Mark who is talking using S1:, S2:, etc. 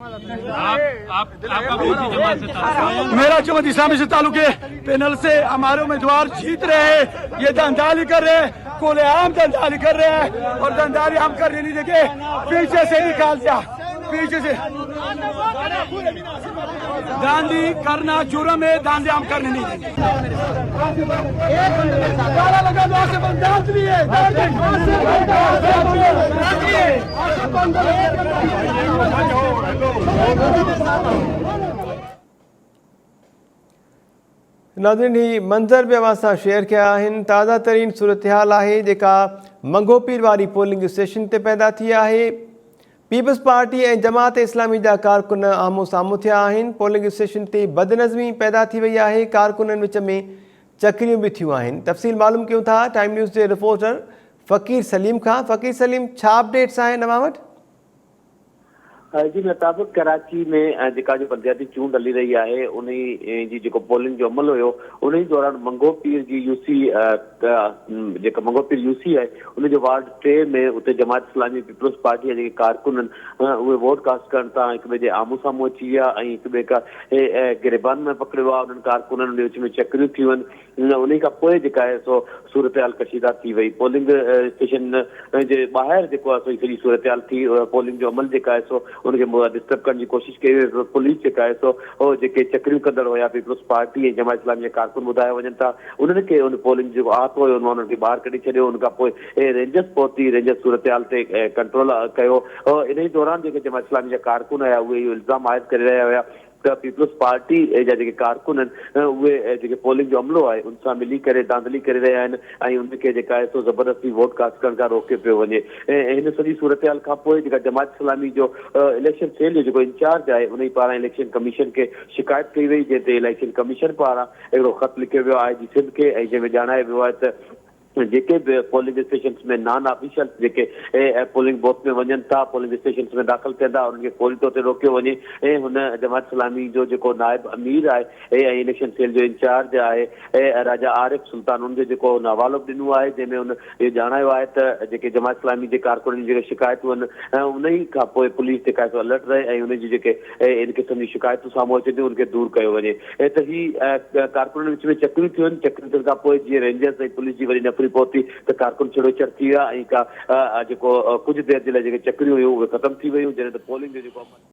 S1: आपका कौन सी जमात से ताल्लुक है?
S2: मेरा जमात इस्लामी से ताल्लुक है। पैनल से हमारे उम्मीदवार जीत रहे हैं, ये धंधाली कर रहे हैं, खुलेआम धंधाली कर रहे हैं और धंधाली हम करने नहीं देंगे। पीछे से निकाल दिया, पीछे से धांधली करना जुर्म है, धांधली हम करने नहीं देंगे। ताला लगा दो, से धांधली है,
S3: नाज़रीन ही मंज़र बि अवां सां शेयर कया आहिनि। ताज़ा तरीन सूरत हाल आहे जेका मंगो पीर वारी पोलिंग स्टेशन ते पैदा थी आहे। पीपल्स पार्टी ऐं जमात इस्लामी जा कारकुन आमो साम्हूं थिया आहिनि। पोलिंग स्टेशन ते बदनज़मी पैदा थी वई आहे। कारकुननि विच में चकरियूं बि थियूं आहिनि। तफ़सील मालूम कयूं था टाइम न्यूज़ जे रिपोर्टर फ़कीर सलीम खां। फ़कीर सलीम, छा अपडेट्स आहिनि अवां वटि?
S4: जी मुताबिक़ कराची में जेका जो बलदियाती चूंड हली रही है उन जी जेको पोलिंग जो अमल हुयो उन दौरान मंगो पीर जी यूसी जेका मंगो पीर यूसी है उन जो वार्ड 3 में उते जमात इस्लामी पीपल्स पार्टी जे कारकुन उहे वोट कास्ट करण तां हिक ॿिए जे आमू साम्हूं अची विया ऐं हिक ॿिए खां गिरबान में पकड़ियो आहे। उन्हनि कारकुननि जे विच में चकरियूं थियूं आहिनि। उन खां पोइ जेका आहे सो सूरत हाल कशीदा थी वई। पोलिंग स्टेशन जे ॿाहिरि जेको आहे सो सॼी सूरत हाल थी। पोलिंग जो अमल जेका आहे सो उनखे डिस्टर्ब करण जी कोशिश कई वई। पुलिस जेका आहे सो उहो जेके चकरियूं कंदड़ हुया पीपल्स पार्टी ऐं जमात इस्लामी जा कारकुन ॿुधाया वञनि था उन्हनि खे उन पोलिंग जेको आहतो हुयो उन्हनि खे ॿाहिरि कढी छॾियो। उन खां पोइ रेंजर्स पहुती, रेंजर्स सूरत हाल ते कंट्रोल कयो। इन ई दौरान जेके जमात इस्लामी जा कारकुन हुया उहे इहो इल्ज़ाम आयद करे रहिया हुया त पीपल्स पार्टी जा जेके कारकुन आहिनि उहे जेके पोलिंग जो अमलो आहे उन सां मिली करे धांधली करे रहिया आहिनि ऐं उनखे जेका आहे सो ज़बरदस्ती वोट कास्ट करण खां रोके पियो वञे। ऐं हिन सॼी सूरत हाल खां पोइ जेका जमात इस्लामी जो इलेक्शन सेल जो जेको इंचार्ज आहे उन पारां इलेक्शन कमीशन खे शिकायत कई वई, जंहिं ते इलेक्शन कमीशन पारां हिकिड़ो ख़त लिखियो वियो आहे जी सिंध खे ऐं जंहिंमें ॼाणायो वियो आहे त जेके बि पोलिंग स्टेशन में नॉन ऑफिशियल जेके पोलिंग बूथ में वञनि था, पोलिंग स्टेशन में दाख़िल थियनि था, उन्हनि खे फौरी तौर ते रोकियो वञे। ऐं हुन जमात इस्लामी जो जेको नायब अमीर आहे ऐं इलेक्शन सेल जो इंचार्ज आहे राजा आरिफ सुल्तान उनजो जेको हुन हवालो ॾिनो आहे जंहिंमें हुन इहो ॼाणायो आहे त जेके जमात इस्लामी जे कारकुननि जी जेके शिकायतूं आहिनि उन ई खां पोइ पुलिस जेका आहे सो अलर्ट रहे ऐं उनजी जेके इन क़िस्म जी शिकायतूं साम्हूं अचे थियूं उनखे दूर कयो वञे। ऐं त ही कारकुननि विच में चकरियूं थियूं आहिनि। चकरियूं थियण खां पोइ जीअं रेंजर्स ऐं पुलिस जी वरी नफ़री पहुती त कारकुन छेड़ोछड़ थी विया ऐं का जेको कुझु देरि जे लाइ जेके चकरियूं हुयूं उहे ख़तमु थी वियूं जॾहिं त पोलिंग जो जेको